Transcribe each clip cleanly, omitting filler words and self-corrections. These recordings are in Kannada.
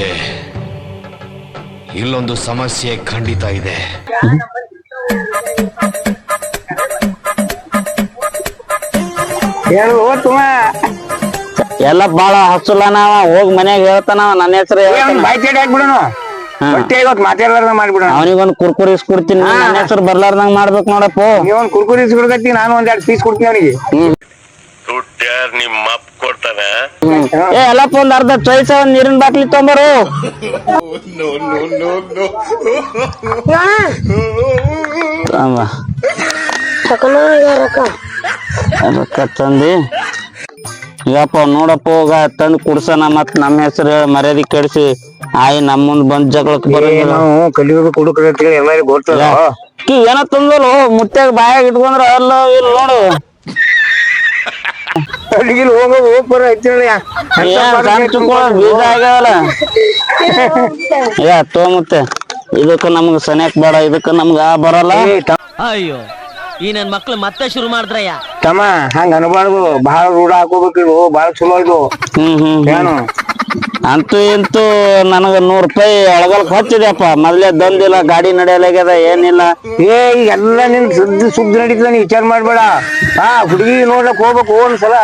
ಇದೆ, ಇಲ್ಲೊಂದು ಸಮಸ್ಯೆ ಖಂಡಿತ ಇದೆ. ಎಲ್ಲ ಬಾಳ ಹಸುಲ ನಾವ ಹೋಗಿ ಮನ್ಯಾಗ ಹೇಳ್ತಾನ ನನ್ನ ಹೆಸರು ಅವನಿಗೊಂದ್ ಕುರ್ಕುರಿ ಇಸ್ಕೊಡ್ತೀನಿ, ನನ್ನ ಹೆಸರು ಬರ್ಲಾರ್ದಂಗ ಮಾಡ್ಬೇಕು ನೋಡಪ್ಪ. ಕುರ್ಕುರಿ ಇಸ್ಕೊಡ್ಕತ್ತಿ, ನಾನು ಒಂದ್ 2 ಪೀಸ್ ಕೊಡ್ತೀನಿ ಅವನಿಗೆ. ನಿಮ್ಮ ಅಪ್ಪ ಕೊಡ್ತಾನೆ. ಎಲ್ಲಪ್ಪ ಒಂದ್ ಅರ್ಧ ಚೊಯ್ಸ ಒಂದ್ ನೀರಿನ ಬಾಟ್ಲಿ ತೊಂಬರು. ರೊಕ್ಕ ತಂದಿ ಈಗಪ್ಪ ನೋಡಪ್ಪ, ಹೋಗ ತಂದ್ ಕುಡ್ಸನ ಮತ್ ನಮ್ಮ ಹೆಸರು ಮರ್ಯಾದೆ ಕೆಡಿಸಿ ಆಯ್ ನಮ್ಮ ಮುಂದ್ ಬಂದ್ ಜಗಳಕ್ ಬರೋದಿಲ್ಲ. ಎಲ್ಲರಿಗೂ ಗೊತ್ತದ ಏನ ತಂದಲ್ಲ ಮುತ್ಯಾಗ ಬಾಯಾಗ ಇಟ್ಕೊಂಡ್ರ ಅಲ್ಲ ಇಲ್ಲ ನೋಡು. ಬೀಜ ಆಗ್ಯಾವಲ್ಲ ಮತ್ತೆ ಇದಕ್ಕ ನಮ್ಗ ಸನ್ಯಾಕ್ ಬೇಡ, ಇದಕ್ಕ ನಮ್ಗ ಬರಲ್ಲ. ಅಯ್ಯೋ ಈ ನನ್ ಮಕ್ಳು ಮತ್ತೆ ಶುರು ಮಾಡಿದ್ರಯ್ಯ. ತಮ್ಮ ಹಂಗ ಅನ್ಬಾರ್ದು, ಬಹಳ ರೂಢ ಹಾಕೋಬೇಕಿರು, ಬಹಳ ಚಲೋ ಇದು. ಏನು ಅಂತೂ ಇಂತೂ ನನಗ 100 ರೂಪಾಯಿ ಒಳಗಲ್ಕ್ ಹಚ್ಚಿದ್ಯಪ್ಪ. ಮೊದ್ಲೇ ದಂದಿಲ್ಲ, ಗಾಡಿ ನಡೆಯಲಾಗ್ಯದ, ಏನಿಲ್ಲ. ಎಲ್ಲ ನಿನ್ ಸುದ್ದಿ ನಡೀತದ, ನೀ ವಿಚಾರ ಮಾಡ್ಬೇಡ. ಹುಡುಗಿ ನೋಡ್ಲಕ್ ಹೋಗ್ಬೇಕು ಒಂದ್ಸಲ.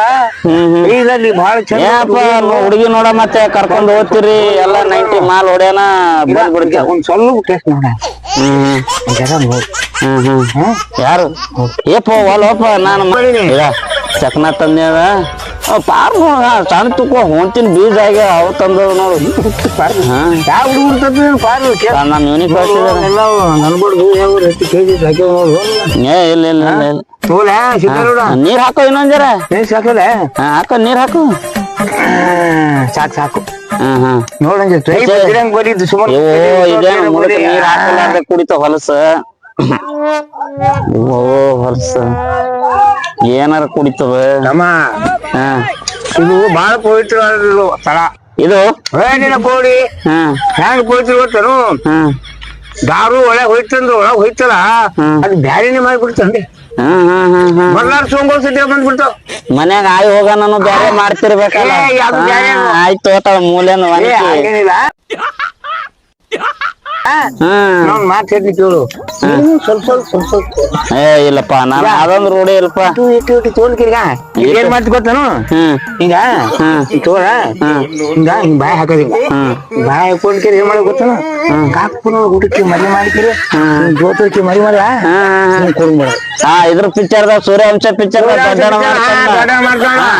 ಇಲ್ಲಿ ಬಹಳ ಏನಪ್ಪ ಹುಡುಗಿ ನೋಡ ಮತ್ತೆ ಕರ್ಕೊಂಡ್ ಹೋಗ್ತಿರಿ, ಎಲ್ಲ 90 ಮಾಲ್ ಹೊಡ್ಯಾನ ಬಂದ್ಬಿಡ್ತೀವಿ. ಒಂದ್ ಸ್ವಲ್ಪ ಟೆಸ್ಟ್ ನೋಡ. ಯಾರು ಏಪ ಒಲ್ಲಪ್ಪ ನಾನು ಚಕ್ನ ತಂದ ಪಾರ್ ಸಣ್ಣ ತುಕೋ ಹೊಂತಿನ ಬೀಜ ಆಗಿ ಅವ್ ತಂದ ನೋಡು. ಯಾವ ಹುಡುಗರು ನಾನು ಇವನಿಗೆ ಇಲ್ಲ ಇಲ್ಲ ಇಲ್ಲ ನೀರ್ ಹಾಕೋ ಇನ್ನೊಂದ್ ಜರ ಹಾಕೋ ನೀರ್ ಹಾಕು. ಸಾಕು ಸಾಕು ನೋಡಂಗ ನೀರ್ ಹಾಕಲಾರ್ದೆ ಕುಡಿತ ಹೊಲಸ. ಹೊಲಸ ಏನಾರ ಕುಡಿತವ. ಇದು ಬಹಳ ಪವಿತ್ರ ಸ್ಥಳ ಇದು. ಏನಿನ ಕೋಡಿ ಹೆಂಗ್ ಪವಿತ್ರ ಗೊತ್ತನು? ದಾರು ಒಳಗ್ ಹೋಯ್ತಂದ್ರ ಒಳಗ್ ಹೋಯ್ತಲ್ಲ, ಅದು ಬ್ಯಾರಿನೇ ಮಾಡಿಬಿಡ್ತಂಡಿ. ಬರ್ಲಾರ ಸೋಂಗೋಲ್ ಸದ್ಯ ಬಂದ್ಬಿಡ್ತಾವ. ಮನ್ಯಾಗ ಆಯ್ ಹೋಗ ನಾನು ಬ್ಯಾರೆ ಮಾಡ್ತಿರ್ಬೇಕಲ್ಲ. ಆಯ್ತು ಮೂಲೆನು ಏನಿಲ್ಲ. ಮಾತು ಹೇಳ್ತಿ ಕೇಳು, ಸ್ವಲ್ಪ ಸ್ವಲ್ಪ ಸ್ವಲ್ಪ ಏ ಇಲ್ಲಪ್ಪ ನಾನು ಅದೊಂದು ರೂಢಿ ಇಲ್ಲಪ್ಪ. ತೋಲ್ಕಿರ್ಗ ಏನ್ ಮಾಡ್ತಿ ಗೊತ್ತನು? ಹಿಂಗ ತೋಳ ಹಿಂಗ ಹಿಂಗ್ ಬಾಯಿ ಹಾಕೋದ್, ಹಿಂಗ ಬಾಯಿ ಹಾಕೊಂಡ್ಕಿರಿ ಏನ್ ಮಾಡೋದ್ ಗೊತ್ತನು? ಕಾಪುನ ಹುಡುಕಿ ಮರಿ ಮಾಡ್ಕಿರಿ, ಜೋತಕ್ಕೆ ಮರಿ ಮಾಡ ಕೊಡ್ಬೇಡ. ಇದ್ರ ಪಿಕ್ಚರ್ದಾಗ ಸೂರ್ಯವಂಶ ಪಿಕ್ಚರ್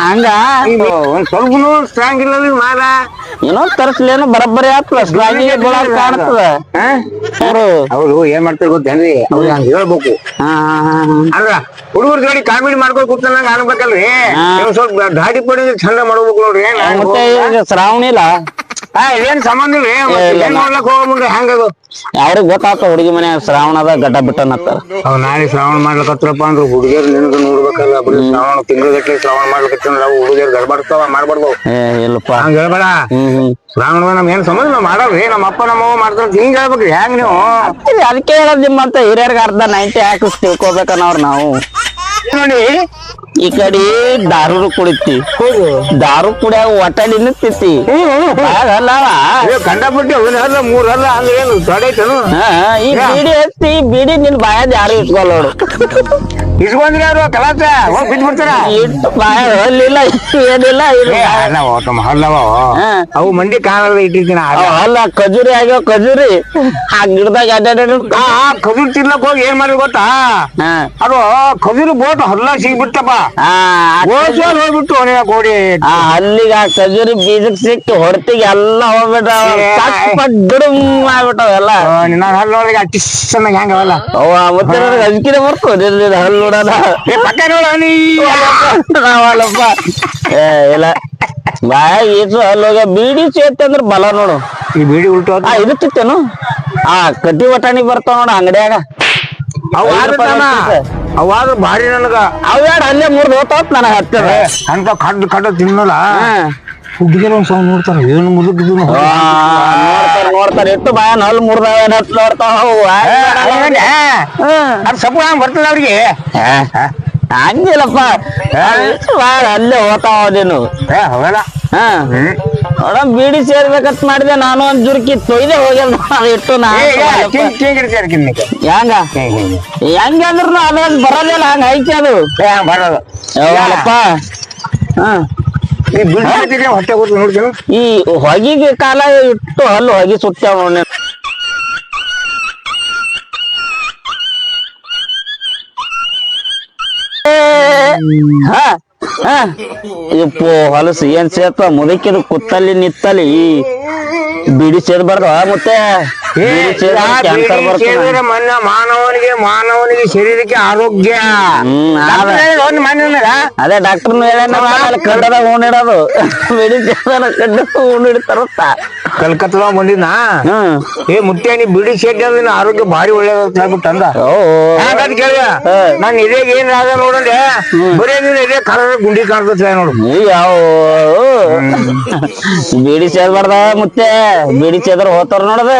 ಹಂಗ ಒಂದ್ ಸ್ವಲ್ಪನು ಸ್ಟ್ರಾಂಗ್ ಇಲ್ಲ ಮಾರ. ಏನೋ ತರ್ಸ್ಲೇನು ಬರಬ್ಬರಿ ಆಗ್ತದ, ಕಾಣ್ತದ. ಅವ್ರು ಏನ್ ಮಾಡ್ತಾರೆ ಗೊತ್ತೇನ್ರಿ? ಅವ್ರು ಹಂಗ ಹೇಳ್ಬೇಕು. ಅಂದ್ರ ಹುಡುಗರ ಜೋಡಿ ಕಾಮಿಡಿ ಮಾಡ್ಕೊಂಡು ಕೂತಂಗ ಅನ್ಬೇಕಲ್ರಿ. ಸ್ವಲ್ಪ ಗಾಡಿ ಪಡಿ ಚಂದ ಮಾಡ್ಬೇಕು ನೋಡ್ರಿ. ಮತ್ತೆ ಈಗ ಶ್ರಾವಣ ಇಲ್ಲ, ಏನ್ ಸಂಬಂಧ ಇಲ್ರಿ. ಏನ್ ಮಾಡ್ಲಕ್ ಹೋಗ್ಬಿಡ್ರಿ ಹಂಗದು. ಅವ್ರಿಗೆ ಗೊತ್ತಾಗ್ತ ಹುಡುಗಿ ಮನೆ ಶ್ರಾವಣದ ಗಡ್ಡ ಬಿಟ್ಟನತ್ತಾರ. ಅವ್ ನಾಳೆ ಶ್ರಾವಣ ಮಾಡ್ಲಕತ್ರಪ್ಪ ಅಂದ್ರ ಹುಡುಗಿಯರ್ ನಿನಗ ನೋಡ್ಬೇಕಲ್ಲ. ಬರೀ ಶ್ರಾವಣ ತಿಂಗಳಗಟ್ಲೆ ಶ್ರಾವಣ ಮಾಡ್ಲಕತ್ತಂದ್ರ ಅವು ಹುಡುಗಿಯರ್ ಗಡ್ಬಾಡ್ತಾವ, ಮಾಡ್ಬಾರ್ದು. ಇಲ್ಲಪ್ಪ ಹಂಗ ಹೇಳ್ಬೇಡ. ಶ್ರಾವಣ ನಮ್ ಏನ್ ಸಂಬಂಧ ನಾವ್ ಮಾಡಲ್ರಿ, ನಮ್ಮ ಅಪ್ಪ ನಮ್ಮವ್ವ ಮಾಡ್ತಾರ ಹಿಂಗ ಹೇಳ್ಬೇಕ್ರಿ. ಹೆಂಗ್ ನೀವು ಅದಕ್ಕೆ ಹೇಳದ್ ನಿಮ್ಮಂತ ಹಿರಿಯರ್ಗ ಅರ್ಧ 90 ಹಾಕಿಸ್ ತಿಳ್ಕೊಬೇಕನ್ನವ್ರ ನಾವು. ನೋಡಿ ಈ ಕಡೆ ದಾರು ಕುಡಿತಿ, ದಾರು ಕುಡಿಯಾಗ ಒಟ್ಟಾಡಿ ನಿಂತೈತಿ. ಕಂಡಪಟ್ಟಿ 1 ಹಲ್ಲ 3 ಹಲ್ಲ ಅಂದ್ರೆ ಏನು ತೊಡೈತನು? ಈ ಬೀಡಿ ಹಚ್ಚಿ ಬೀಡಿ ನಿನ್ ಬಾಯದ್ ಯಾರು ಇಟ್ಕೊಲ್ ನೋಡು. ಇಸ್ಕೊಂಡ್ರಿ ಅವ್ರು ಕಲಾಸ ಹೋಗಿ ಬಿದ್ಬಿಡ್ತಾರ. ಇಟ್ಟು ಬಾಯ ಹಲ್ಲಿಲ್ಲ ಏನಿಲ್ಲ. ಹಲ್ಲವ ಅವು ಮಂಡಿ ಕಾಣಲ್ಲ ಇಟ್ಟಿರ್ತೀನಿ. ಅಲ್ಲ ಖಜೂರಿ ಆಗ್ಯಾವ, ಖಜೂರಿ ಆ ಗಿಡದಾಗ ಅಡ್ಡಾಡ ಖಜೂರ್ ತಿನ್ಲಕ್ ಹೋಗಿ ಏನ್ ಮಾಡಿ ಗೊತ್ತಾ? ಅದು ಖಜೂರು ಬೋಟ್ ಹಲ್ಲ ಸಿಗ್ಬಿಟ್ಟಪ್ಪ. ಹೋಗ್ಬಿಟ್ಟು ಕೋಡಿ ಅಲ್ಲಿಗ ಆ ಖಜೂರಿ ಬೀಜಕ್ ಸಿಕ್ತು ಹೊಡ್ತಿಗೆ ಎಲ್ಲ ಹೋಗ್ಬಿಟ್ಟಾವ, ಆಗ್ಬಿಟ್ಟಾವ ಎಲ್ಲ. ನಿನ್ನ ಹಲ್ಲೊಳಗೆ ಟಿಸ್ ಚೆನ್ನಾಗಿ ಹೆಂಗವಲ್ಲ ಅವ ಮತ್ತೆ ನನಗೆ ಅಂಜಿಕೆ ಬರ್ತದೆ ಹಲ್ಲು ನೋಡೋಣ. ಪಕ್ಕ ನೋಡಪ್ಪ ಇಲ್ಲ ಬಾಯ ಈಸು ಹಲ್ಲೋಗ ಬೀಡಿ ಸೇರ್ತಂದ್ರ ಬಲ ನೋಡು. ಈ ಬೀಡಿ ಉಲ್ಟು ಇದಕ್ಕಿತ್ತೇನು ಕಡ್ಡಿ ಒಟಾಣಿ ಬರ್ತಾವ ನೋಡ ಅಂಗಡಿಯಾಗ. ಅವಾದ್ರು ಭಾರಿ ನನಗ ಅವ್ಯಾಡ ಅಲ್ಲೇ 3 ಹೋತಾವತ್ ನನಗ ಹತ್ತದ. ಅಂತ ಕಡ್ಡು ಕಡ್ಡ ತಿನ್ನಲ್ಲ ಹುಡುಗಿಯರು ಒಂದ್ ಸಲ ನೋಡ್ತಾರ, ಏನು ಮುದುಕಿದ್ರು ನೋಡ್ತಾರ ಎಷ್ಟು ಬಾಯನ್ ಹಲ್ ಮುರ್ದಾವ ನೋಡ್ತಾವ. ಸಪು ಹಂಗ ಬರ್ತದ ಅವ್ರಿಗೆ. ಹಂಗಿಲ್ಲಪ್ಪ ಅಲ್ಲೇ ಹೋತಾವ ನೀನು. ಹೋಗಲ್ಲ. ನೋಡ ಬೀಡಿ ಸೇರ್ಬೇಕಂತ ಮಾಡಿದೆ ನಾನು ಒಂದ್ ಜುರ್ಕಿ ತೊಯ್ದೆ ಹೋಗ್ಯದ ಅದು ಇಟ್ಟು ನಾ ಹೆಂಗ ಹೆಂಗ ಅಂದ್ರು ಅದ್ ಬರೋದಿಲ್ಲ ಹಂಗ ಐತಿ ಅದು ಬರೋದು ಯಾವಲ್ಲಪ್ಪ ಹೊಟ್ಟೆ ಕೊಟ್ಟು ನೋಡ್ತೀನಿ ಈ ಹೊಗಿಗೆ ಕಾಲ ಇಟ್ಟು ಹಲ್ಲು ಹೊಗಿ ಸುತ್ತಾವ ನೋಡಿ ಇಪ್ಪು ಹೊಲಸು ಏನ್ ಸೇತ ಮುದಕಿದು ಕುತ್ತಲ್ಲಿ ನಿತ್ತಲ್ಲಿ ಬಿಡಿ ಸೇದ್ಬಾರ್ದು ಮತ್ತೆ ಕ್ಯಾನ್ಸರ್ ಬರ್ತದೆ ಮಾನವನಿಗೆ ಶರೀರಕ್ಕೆ ಆರೋಗ್ಯ ಅದೇ ಡಾಕ್ಟರ್ನು ಹೇಳ ಕಡ್ಡದಾಗ ಹೂಣಿಡೋದು ಬಿಡಿ ಸೇದನ ಕಡ್ಡ ಹೂಣಿಡ್ತಾರತ್ತ ಕಲ್ಕತ್ತದಾಗ ಬಂದಿದ್ನ ಮುತ್ತೆ ನೀ ಬಿಡಿ ಸೇದ್ ಅಂದ್ರೆ ಆರೋಗ್ಯ ಭಾರಿ ಒಳ್ಳೇದಾಗ್ಬಿಟ್ಟು ಅಂದ ಕೇಳಿದ ನಾನ್ ಇದೇ ಏನ್ ಆಗ ನೋಡಂದೆ ಬರೀ ನೀನು ಇದೇ ಕಲರ್ ಗುಂಡಿ ಕಾಣ್ತದೆ ನೋಡು ಯಾವ ಬಿಡಿ ಸೇದ್ಬಾರ್ದ ಮತ್ತೆ ಬಿಡಿ ಸೇದ್ರ ಹೋತಾರ ನೋಡದ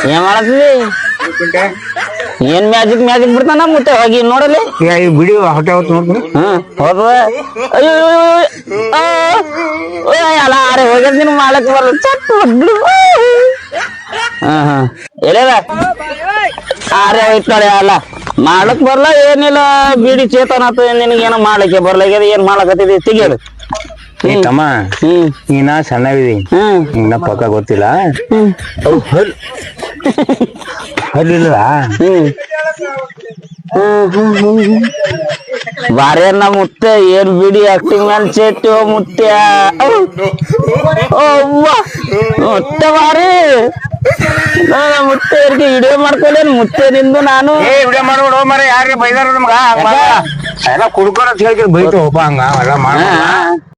ಏನ್ ಮಾಡತ್ತಿದಿ ಏನ್ ಮ್ಯಾಜಿಕ್ ಬಿಡ್ತಾನ ಮತ್ತೆ ಹೋಗಿ ನೋಡಲಿ ಬಿಡಿ ಹೊಟ್ಟೆ ಹೊತ್ತು ನೋಡ್ತೀನಿ ಹೋದ ಅಯ್ಯೋ ಅಲ್ಲ ಅರೆ ಹೋಗಿರ್ತೀನಿ ಮಾಡಕ್ ಬರಲ್ಲ ಚಟ್ ಬಿಡು ಎಲ್ಲದ ಅರೆ ಹೋಯ್ತಾಳೆ ಅಲ್ಲ ಮಾಡಕ್ ಬರ್ಲ ಏನಿಲ್ಲ ಬಿಡಿ ಚೇತನ ನಿನಗೇನೋ ಮಾಡ್ಲಿಕ್ಕೆ ಬರ್ಲಾಗ್ಯದ ಏನ್ ಮಾಡಕತ್ತಿದಿ ತೆಗಿಯೋದು ತಮ್ಮ ನೀನ ಸಣ್ಣವಿದಿ ನಿನ್ನ ಪಕ್ಕ ಗೊತ್ತಿಲ್ಲ ಹಲ್ಲಿಲ್ಲ ಬಾರೇನ ಮುತ್ತೆ ಏನ್ ಬಿಡಿ ಆಕ್ಟಿಂಗ್ ಮೇಲೆ ಸೇರ್ತೀವ ಮುತ್ಯ ಮುತ್ತೆ ಬಾರಿ ಮುತ್ತೆ ವಿಡಿಯೋ ಮಾಡ್ಕೊಲೇನ್ ಮುತ್ತೆ ನಿಂದು ನಾನು ವಿಡಿಯೋ ಮಾಡ್ಬಿಡು ಮರ ಯಾರಿಗೆ ಬೈದಾರ ನಮ್ಗ ಎಲ್ಲ ಕುಡ್ಕೊಳ ಹೇಳ್ಕಿ ಬೈತು ಒಬ್ಬ ಹಂಗ ಎಲ್ಲ